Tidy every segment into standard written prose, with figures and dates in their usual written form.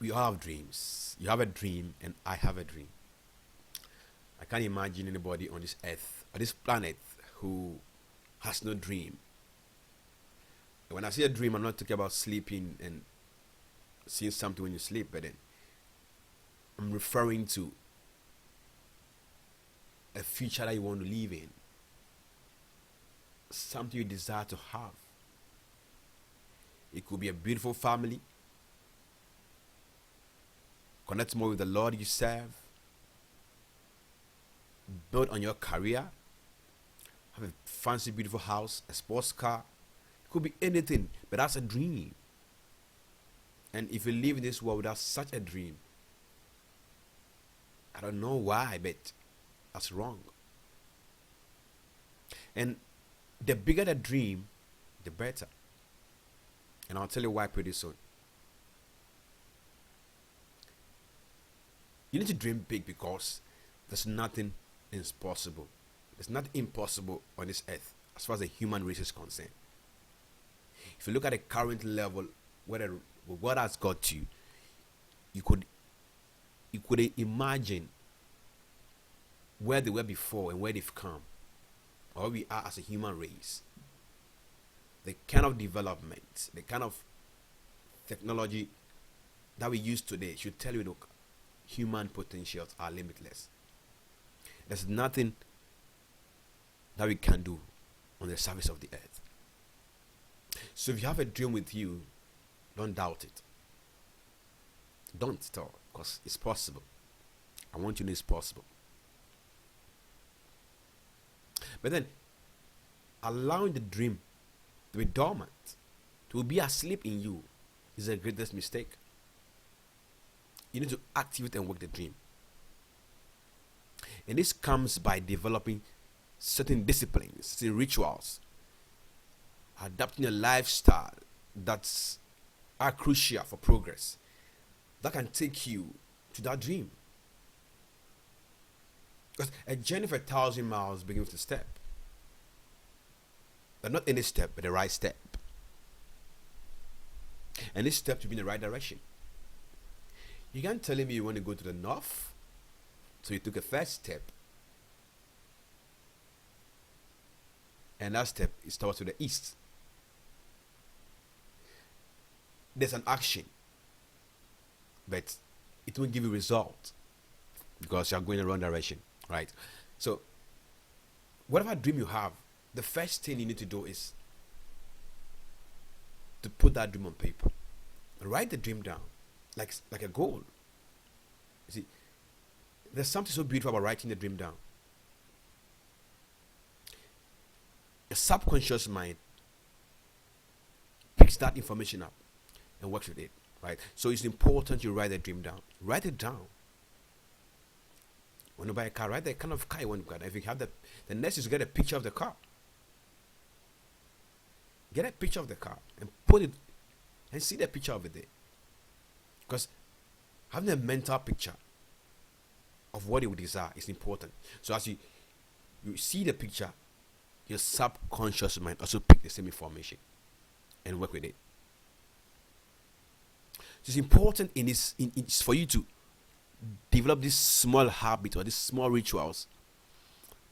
We all have dreams. You have a dream, and I have a dream. I can't imagine anybody on this earth or this planet who has no dream. When I say a dream, I'm not talking about sleeping and seeing something when you sleep, but then I'm referring to a future that you want to live in, something you desire to have. It could be a beautiful family, connect more with the Lord you serve, build on your career, have a fancy, beautiful house, a sports car. It could be anything, but that's a dream. And if you live in this world without such a dream, I don't know why, but that's wrong. And the bigger the dream, the better. And I'll tell you why pretty soon. You need to dream big because there's nothing impossible. There's nothing impossible on this earth as far as the human race is concerned. If you look at the current level where what has got to, you could imagine where they were before and where they've come, or where we are as a human race. The kind of development, the kind of technology that we use today should tell you, look, human potentials are limitless. There's nothing that we can do on the surface of the earth. So if you have a dream with you, don't doubt it. Don't stop, because it's possible. I want you to know it's possible. But then, allowing the dream to be dormant, to be asleep in you, is the greatest mistake. You need to activate and work the dream. And this comes by developing certain disciplines, certain rituals, adapting a lifestyle that's are crucial for progress, that can take you to that dream. Because a journey for 1,000 miles begins with a step. But not any step, but the right step. And this step to be in the right direction. You can't tell me you want to go to the north, so you took a first step. And that step is towards to the east. There's an action, but it won't give you result because you're going in the wrong direction, right? So, whatever dream you have, the first thing you need to do is to put that dream on paper. Write the dream down, like a goal. You see, there's something so beautiful about writing the dream down. Your subconscious mind picks that information up and works with it, right? So it's important you write the dream down. Write it down. When you buy a car, write the kind of car you want to buy. If you have the next is to get a picture of the car. Get a picture of the car and put it and see the picture of it there. Because having a mental picture of what you would desire is important. So as you see the picture, your subconscious mind also pick the same information and work with it. So it's important it's for you to develop this small habit or these small rituals,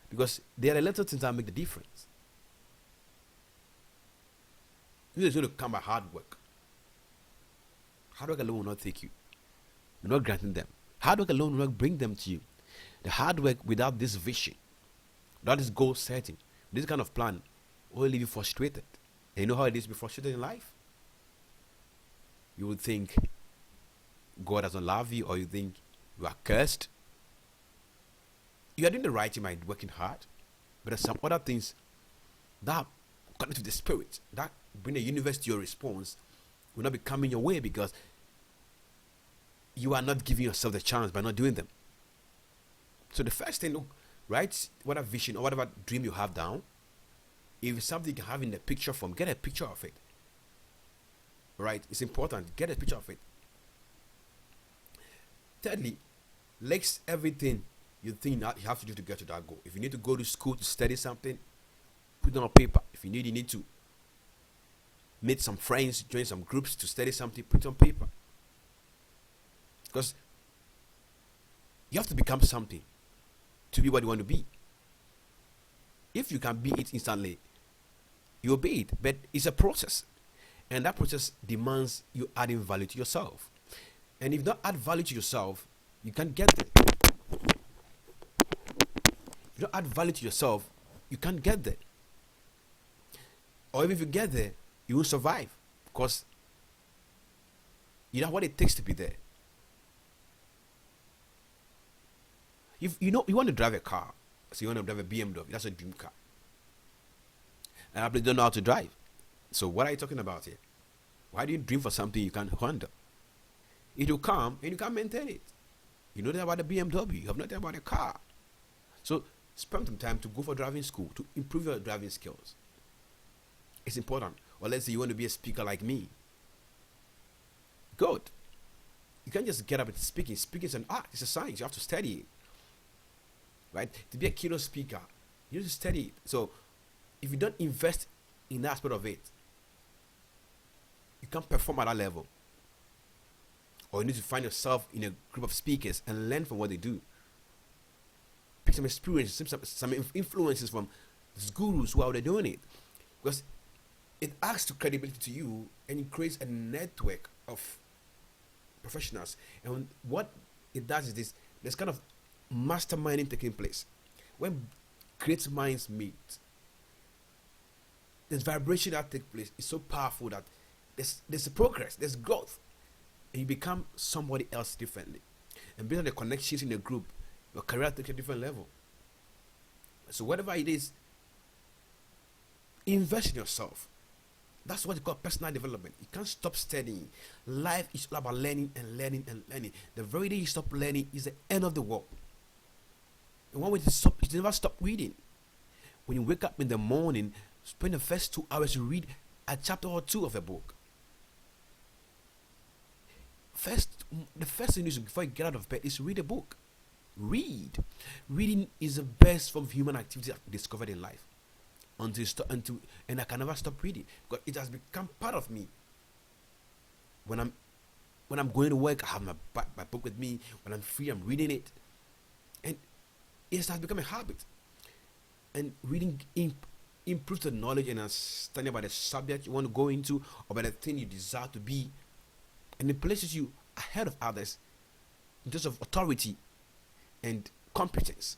because they are the little things that make the difference. This is going to come by hard work. Hard work alone will not take you. You're not granting them. Hard work alone will not bring them to you. The hard work without this vision, without this goal setting, this kind of plan, will leave you frustrated. And you know how it is to be frustrated in life? You would think God doesn't love you, or you think you are cursed. You are doing the right thing by working hard, but there's some other things that connect to the spirit, that bring the universe to your response, will not be coming your way because you are not giving yourself the chance by not doing them. So the first thing, write whatever vision or whatever dream you have down. If it's something you can have in the picture form, get a picture of it. Right? It's important. Get a picture of it. Thirdly, list everything you think that you have to do to get to that goal. If you need to go to school to study something, put it on paper. If you need to meet some friends, join some groups to study something, put it on paper. Because you have to become something to be what you want to be. If you can be it instantly, you obey it. But it's a process. And that process demands you adding value to yourself. And if you don't add value to yourself, you can't get there. If you don't add value to yourself, you can't get there. Or even if you get there, you won't survive. Because you know what it takes to be there. If you know you want to drive a car, so you want to drive a BMW, that's a dream car. And I probably don't know how to drive. So what are you talking about here? Why do you dream for something you can't handle? It will come and you can't maintain it. You know that about the BMW, you have nothing about a car. So spend some time to go for driving school to improve your driving skills. It's important. Or let's say you want to be a speaker like me. Good. You can't just get up and speaking. Speaking is an art, it's a science. You have to study it. Right? To be a keynote speaker, you need to study it. So if you don't invest in that aspect of it, you can't perform at that level. Or you need to find yourself in a group of speakers and learn from what they do. Pick some experiences, some influences from these gurus who are already doing it. Because it adds to credibility to you and it creates a network of professionals. And what it does is this, there's kind of masterminding taking place. When great minds meet, this vibration that takes place is so powerful that there's a progress, there's growth, and you become somebody else differently. And based on the connections in the group, your career takes a different level. So whatever it is, invest in yourself. That's what you call personal development. You can't stop studying. Life is all about learning and learning and learning. The very day you stop learning is the end of the world. And one way to stop is to never stop reading. When you wake up in the morning, spend the first 2 hours to read a chapter or two of a book. The first thing you do before you get out of bed is read a book. Read. Reading is the best form of human activity I've discovered in life. And I can never stop reading because it has become part of me. When I'm going to work, I have my book with me. When I'm free, I'm reading it, and it has become a habit. And reading improves the knowledge and understanding about the subject you want to go into or about the thing you desire to be, and it places you ahead of others in terms of authority and competence.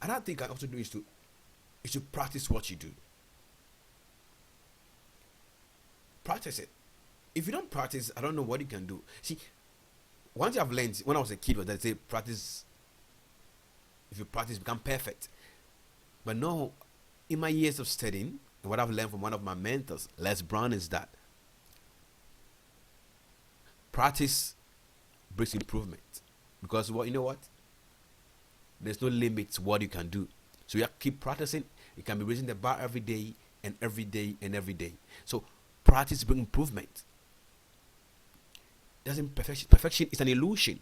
Another thing I can also do is to practice what you do. Practice it. If you don't practice, I don't know what you can do. See, one thing I've learned when I was a kid was that they say practice. If you practice, become perfect. But no, in my years of studying, and what I've learned from one of my mentors, Les Brown, is that practice brings improvement. Because you know what? There's no limit to what you can do. So you have to keep practicing. You can be raising the bar every day and every day and every day. So practice brings improvement. Doesn't perfection? Perfection is an illusion.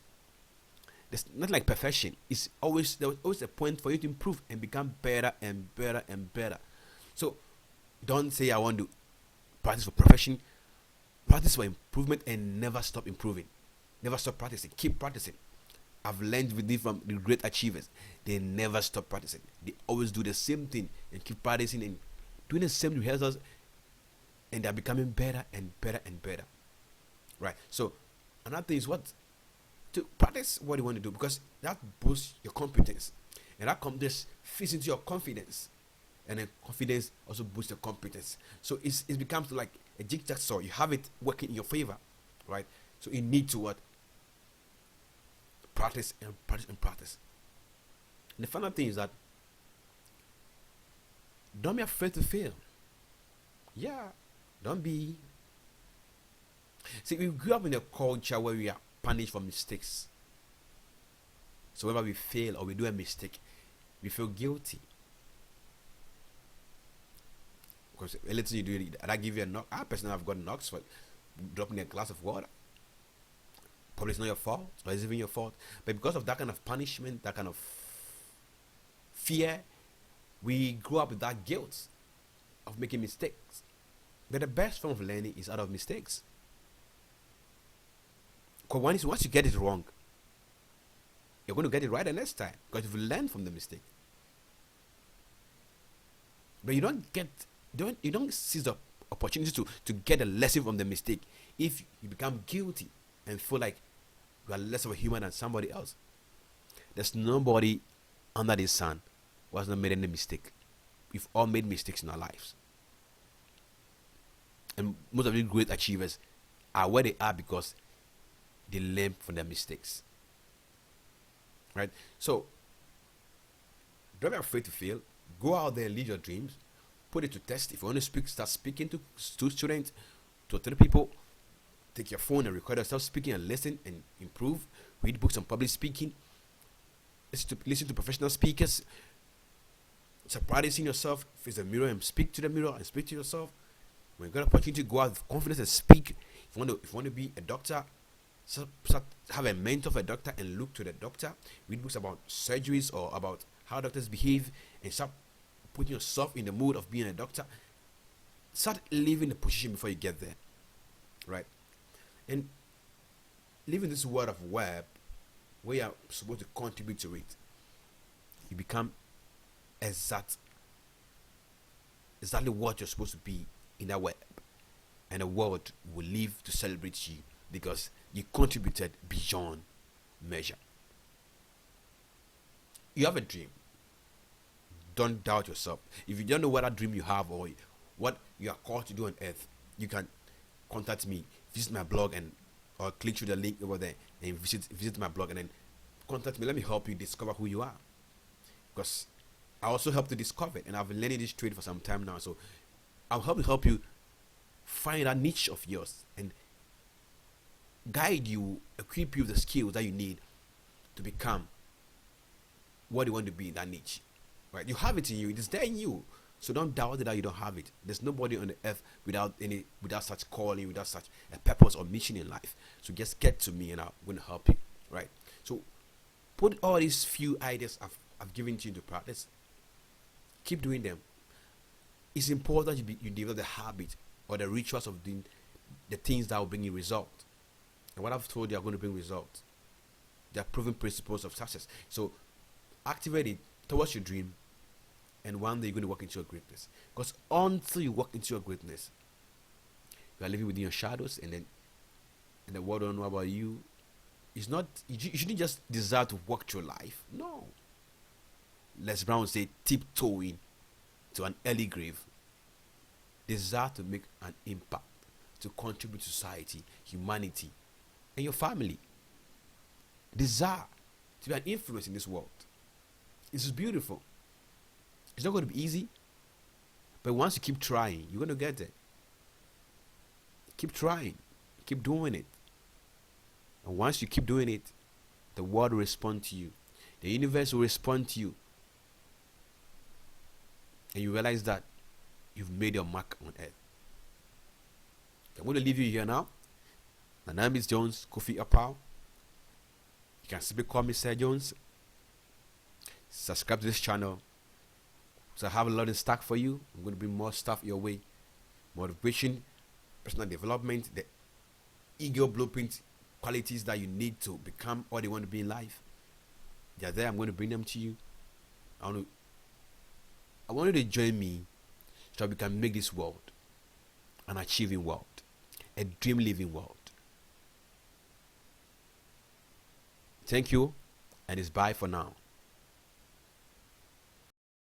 There's not like perfection. There was always a point for you to improve and become better and better and better. So don't say I want to practice for perfection. Practice for improvement and never stop improving. Never stop practicing. Keep practicing. I've learned with this from the great achievers. They never stop practicing. They always do the same thing and keep practicing and doing the same rehearsals, and they're becoming better and better and better. Right? So another thing is to practice what you want to do, because that boosts your competence. And that competence fits into your confidence. And then confidence also boosts your competence. So it becomes like a jigsaw. You have it working in your favor. Right? So you need to what? Practice and practice and practice. And the final thing is that don't be afraid to fail. Yeah, don't be. See, we grew up in a culture where we are punished for mistakes. So whenever we fail or we do a mistake, we feel guilty. Because anything you do, I give you a knock. I personally have gotten knocks for dropping a glass of water. Probably it's not your fault, or it's even your fault. But because of that kind of punishment, that kind of fear, we grow up with that guilt of making mistakes. But the best form of learning is out of mistakes. Because once you get it wrong, you're going to get it right the next time. Because you've learned from the mistake. But you don't seize the opportunity to get a lesson from the mistake if you become guilty and feel like you are less of a human than somebody else. There's nobody under the sun who has not made any mistake. We've all made mistakes in our lives. And most of the great achievers are where they are because they learn from their mistakes. Right? So, don't be afraid to fail. Go out there and lead your dreams. Put it to test. If you want to speak, start speaking to students, to other people. Take your phone and record yourself speaking and listen and improve. Read books on public speaking. Listen to professional speakers. Start practicing yourself. Face the mirror and speak to the mirror and speak to yourself. When you get an opportunity to go out with confidence and speak, if you want to be a doctor, have a mentor for a doctor and look to the doctor. Read books about surgeries or about how doctors behave and start putting yourself in the mood of being a doctor. Start living the position before you get there. Right? And living this world of web where you're supposed to contribute to it, you become exactly what you're supposed to be in that web. And the world will live to celebrate you because you contributed beyond measure. You have a dream. Don't doubt yourself. If you don't know what that dream you have or what you are called to do on earth, you can contact me, visit my blog, or click through the link over there and visit my blog and then contact me. Let me help you discover who you are. Because I also help to discover it, and I've been learning this trade for some time now. So I'll help you find that niche of yours and guide you, equip you with the skills that you need to become what you want to be in that niche. Right? You have it in you. It is there in you. So don't doubt that you don't have it. There's nobody on the earth without such calling, without such a purpose or mission in life. So just get to me and I'm going to help you. Right? So put all these few ideas I've given to you into practice. Keep doing them. It's important you develop the habit or the rituals of doing the things that will bring you result. And what I've told you are going to bring results. They are proven principles of success. So activate it towards your dream, and one day you're going to walk into your greatness. Because until you walk into your greatness, you are living within your shadows, and the world don't know about you. It's not. You shouldn't just desire to walk through life. No. Les Brown said, tiptoeing to an early grave. Desire to make an impact, to contribute to society, humanity, and your family. Desire to be an influence in this world. This is beautiful. It's not going to be easy, but once you keep trying, you're going to get there. Keep trying. Keep doing it. And once you keep doing it, the world will respond to you. The universe will respond to you. And you realize that you've made your mark on earth. I'm going to leave you here now. My name is Jones Kofi Apau. You can simply call me Sir Jones. Subscribe to this channel. So I have a lot in stock for you. I'm going to bring more stuff your way. Motivation, personal development, the ego blueprint qualities that you need to become what you want to be in life. They're there. I'm going to bring them to you. I want you to join me so we can make this world an achieving world, a dream living world. Thank you, and it's bye for now.